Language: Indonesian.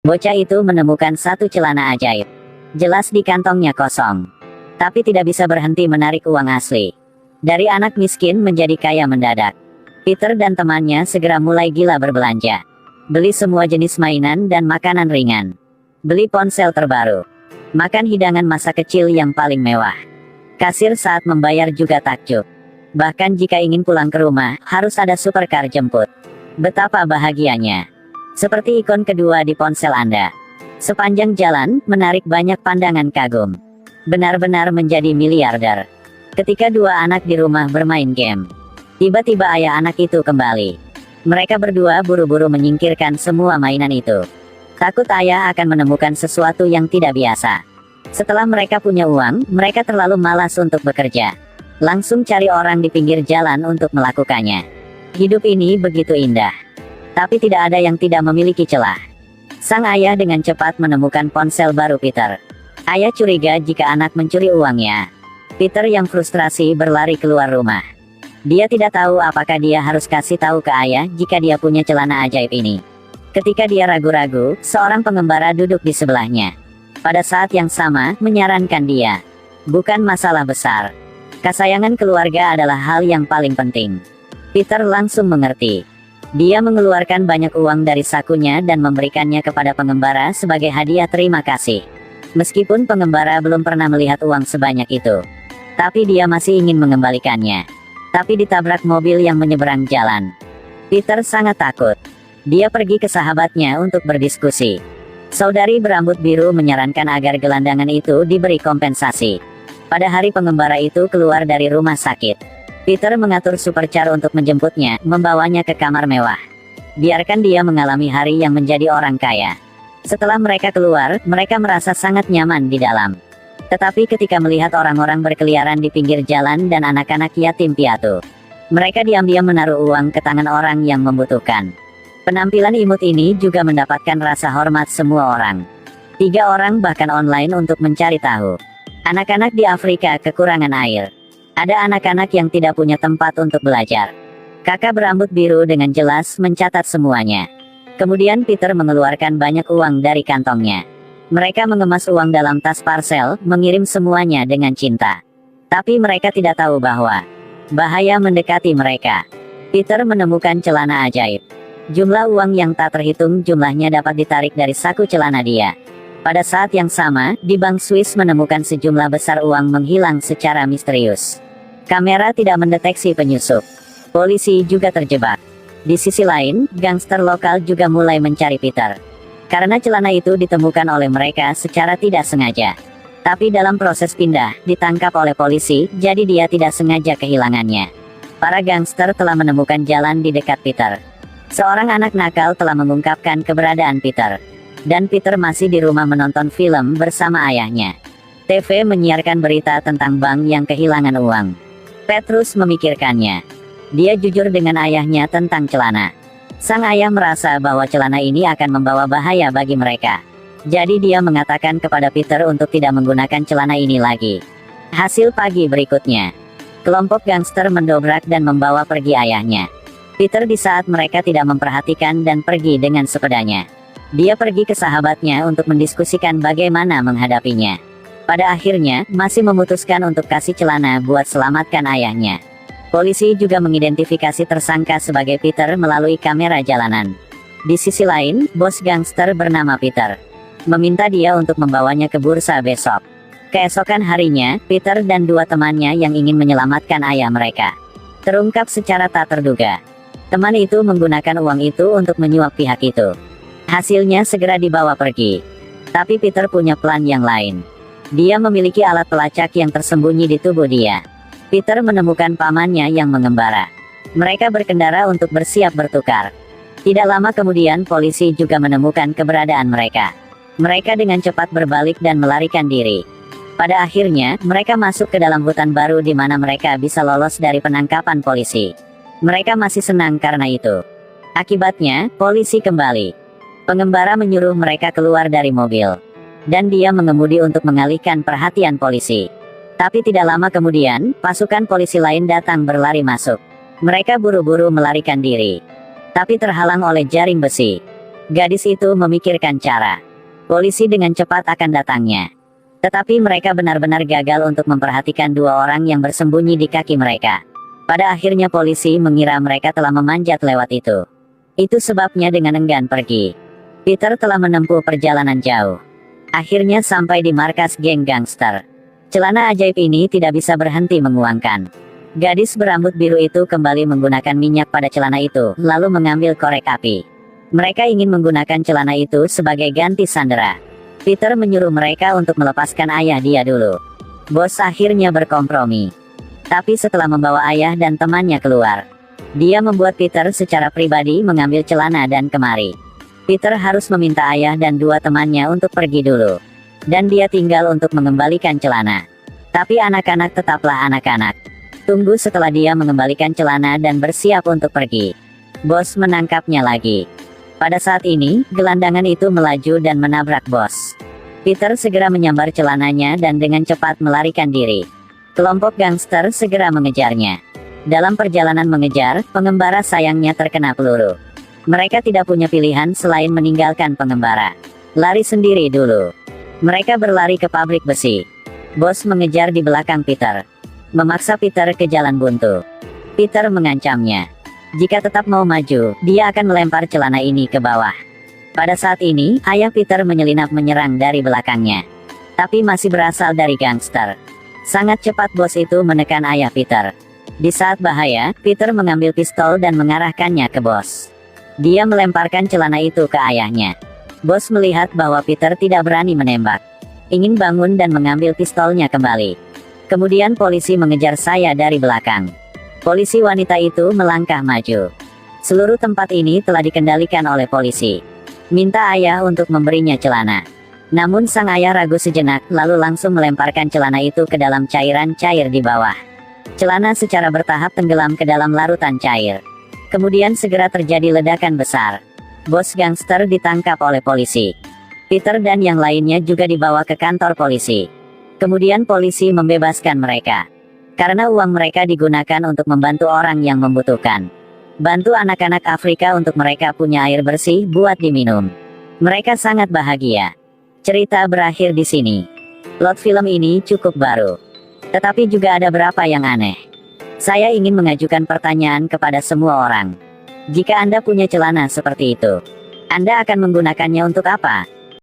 Bocah itu menemukan satu celana ajaib. Jelas di kantongnya kosong. Tapi tidak bisa berhenti menarik uang asli. Dari anak miskin menjadi kaya mendadak. Peter dan temannya segera mulai gila berbelanja. Beli semua jenis mainan dan makanan ringan. Beli ponsel terbaru. Makan hidangan masa kecil yang paling mewah. Kasir saat membayar juga takjub. Bahkan jika ingin pulang ke rumah, harus ada supercar jemput. Betapa bahagianya. Seperti ikon kedua di ponsel Anda. Sepanjang jalan, menarik banyak pandangan kagum. Benar-benar menjadi miliarder. Ketika dua anak di rumah bermain game. Tiba-tiba ayah anak itu kembali. Mereka berdua buru-buru menyingkirkan semua mainan itu. Takut ayah akan menemukan sesuatu yang tidak biasa. Setelah mereka punya uang, mereka terlalu malas untuk bekerja. Langsung cari orang di pinggir jalan untuk melakukannya. Hidup ini begitu indah. Tapi tidak ada yang tidak memiliki celah. Sang ayah dengan cepat menemukan ponsel baru Peter. Ayah curiga jika anak mencuri uangnya. Peter yang frustrasi berlari keluar rumah. Dia tidak tahu apakah dia harus kasih tahu ke ayah jika dia punya celana ajaib ini. Ketika dia ragu-ragu, seorang pengembara duduk di sebelahnya. Pada saat yang sama, menyarankan dia. Bukan masalah besar. Kesayangan keluarga adalah hal yang paling penting. Peter langsung mengerti. Dia mengeluarkan banyak uang dari sakunya dan memberikannya kepada pengembara sebagai hadiah terima kasih. Meskipun pengembara belum pernah melihat uang sebanyak itu. Tapi dia masih ingin mengembalikannya. Tapi ditabrak mobil yang menyeberang jalan. Peter sangat takut. Dia pergi ke sahabatnya untuk berdiskusi. Saudari berambut biru menyarankan agar gelandangan itu diberi kompensasi. Pada hari pengembara itu keluar dari rumah sakit. Peter mengatur supercar untuk menjemputnya, membawanya ke kamar mewah. Biarkan dia mengalami hari yang menjadi orang kaya. Setelah mereka keluar, mereka merasa sangat nyaman di dalam. Tetapi ketika melihat orang-orang berkeliaran di pinggir jalan dan anak-anak yatim piatu, mereka diam-diam menaruh uang ke tangan orang yang membutuhkan. Penampilan imut ini juga mendapatkan rasa hormat semua orang. 3 orang bahkan online untuk mencari tahu. Anak-anak di Afrika kekurangan air. Ada anak-anak yang tidak punya tempat untuk belajar. Kakak berambut biru dengan jelas mencatat semuanya. Kemudian Peter mengeluarkan banyak uang dari kantongnya. Mereka mengemas uang dalam tas parcel, mengirim semuanya dengan cinta. Tapi mereka tidak tahu bahwa bahaya mendekati mereka. Peter menemukan celana ajaib. Jumlah uang yang tak terhitung jumlahnya dapat ditarik dari saku celana dia. Pada saat yang sama, di Bank Swiss menemukan sejumlah besar uang menghilang secara misterius. Kamera tidak mendeteksi penyusup. Polisi juga terjebak. Di sisi lain, gangster lokal juga mulai mencari Peter. Karena celana itu ditemukan oleh mereka secara tidak sengaja. Tapi dalam proses pindah, ditangkap oleh polisi, jadi dia tidak sengaja kehilangannya. Para gangster telah menemukan jalan di dekat Peter. Seorang anak nakal telah mengungkapkan keberadaan Peter. Dan Peter masih di rumah menonton film bersama ayahnya. TV menyiarkan berita tentang bank yang kehilangan uang. Petrus memikirkannya. Dia jujur dengan ayahnya tentang celana. Sang ayah merasa bahwa celana ini akan membawa bahaya bagi mereka. Jadi dia mengatakan kepada Peter untuk tidak menggunakan celana ini lagi. Hasil pagi berikutnya. Kelompok gangster mendobrak dan membawa pergi ayahnya. Peter di saat mereka tidak memperhatikan dan pergi dengan sepedanya. Dia pergi ke sahabatnya untuk mendiskusikan bagaimana menghadapinya. Pada akhirnya, masih memutuskan untuk kasih celana buat selamatkan ayahnya. Polisi juga mengidentifikasi tersangka sebagai Peter melalui kamera jalanan. Di sisi lain, bos gangster bernama Peter meminta dia untuk membawanya ke bursa besok. Keesokan harinya, Peter dan 2 temannya yang ingin menyelamatkan ayah mereka terungkap secara tak terduga. Teman itu menggunakan uang itu untuk menyuap pihak itu. Hasilnya segera dibawa pergi. Tapi Peter punya plan yang lain. Dia memiliki alat pelacak yang tersembunyi di tubuh dia. Peter menemukan pamannya yang mengembara. Mereka berkendara untuk bersiap bertukar. Tidak lama kemudian polisi juga menemukan keberadaan mereka. Mereka dengan cepat berbalik dan melarikan diri. Pada akhirnya, mereka masuk ke dalam hutan baru di mana mereka bisa lolos dari penangkapan polisi. Mereka masih senang karena itu. Akibatnya, polisi kembali. Pengembara menyuruh mereka keluar dari mobil. Dan dia mengemudi untuk mengalihkan perhatian polisi. Tapi tidak lama kemudian, pasukan polisi lain datang berlari masuk. Mereka buru-buru melarikan diri. Tapi terhalang oleh jaring besi. Gadis itu memikirkan cara. Polisi dengan cepat akan datangnya. Tetapi mereka benar-benar gagal untuk memperhatikan dua orang yang bersembunyi di kaki mereka. Pada akhirnya polisi mengira mereka telah memanjat lewat itu. Itu sebabnya dengan enggan pergi. Peter telah menempuh perjalanan jauh. Akhirnya sampai di markas geng gangster. Celana ajaib ini tidak bisa berhenti menguangkan. Gadis berambut biru itu kembali menggunakan minyak pada celana itu, lalu mengambil korek api. Mereka ingin menggunakan celana itu sebagai ganti sandera. Peter menyuruh mereka untuk melepaskan ayah dia dulu. Bos akhirnya berkompromi. Tapi setelah membawa ayah dan temannya keluar, dia membuat Peter secara pribadi mengambil celana dan kemari. Peter harus meminta ayah dan dua temannya untuk pergi dulu. Dan dia tinggal untuk mengembalikan celana. Tapi anak-anak tetaplah anak-anak. Tunggu setelah dia mengembalikan celana dan bersiap untuk pergi. Bos menangkapnya lagi. Pada saat ini, gelandangan itu melaju dan menabrak bos. Peter segera menyambar celananya dan dengan cepat melarikan diri. Kelompok gangster segera mengejarnya. Dalam perjalanan mengejar, pengembara sayangnya terkena peluru. Mereka tidak punya pilihan selain meninggalkan pengembara. Lari sendiri dulu. Mereka berlari ke pabrik besi. Bos mengejar di belakang Peter. Memaksa Peter ke jalan buntu. Peter mengancamnya. Jika tetap mau maju, dia akan melempar celana ini ke bawah. Pada saat ini, ayah Peter menyelinap menyerang dari belakangnya. Tapi masih berasal dari gangster. Sangat cepat bos itu menekan ayah Peter. Di saat bahaya, Peter mengambil pistol dan mengarahkannya ke bos. Dia melemparkan celana itu ke ayahnya. Bos melihat bahwa Peter tidak berani menembak. Ingin bangun dan mengambil pistolnya kembali. Kemudian polisi mengejar saya dari belakang. Polisi wanita itu melangkah maju. Seluruh tempat ini telah dikendalikan oleh polisi. Minta ayah untuk memberinya celana. Namun sang ayah ragu sejenak, lalu langsung melemparkan celana itu ke dalam cairan cair di bawah. Celana secara bertahap tenggelam ke dalam larutan cair. Kemudian segera terjadi ledakan besar. Bos gangster ditangkap oleh polisi. Peter dan yang lainnya juga dibawa ke kantor polisi. Kemudian polisi membebaskan mereka. Karena uang mereka digunakan untuk membantu orang yang membutuhkan. Bantu anak-anak Afrika untuk mereka punya air bersih buat diminum. Mereka sangat bahagia. Cerita berakhir di sini. Plot film ini cukup baru. Tetapi juga ada beberapa yang aneh. Saya ingin mengajukan pertanyaan kepada semua orang. Jika Anda punya celana seperti itu, Anda akan menggunakannya untuk apa?